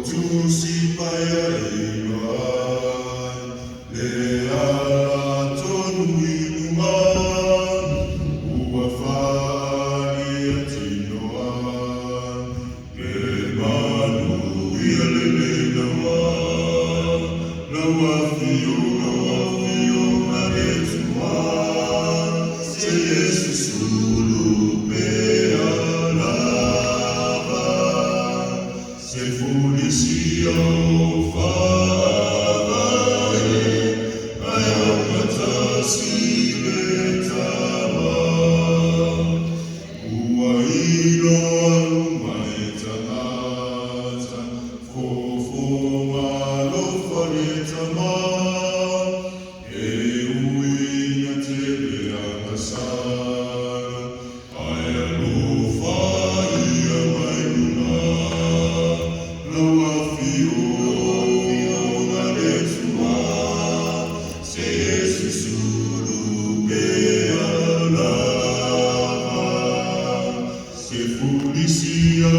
Tusi payaiman, leaton winuman, uwafani atinoan, kemanu yalelenawan, nawafio naretuan, se Jesus se funicia o fare, ayamata sibetama, uaino alumaetamata, fofoma lo faretama, uina tebe amasana, ayalofa ia mailuna. Se Jesus se funicia o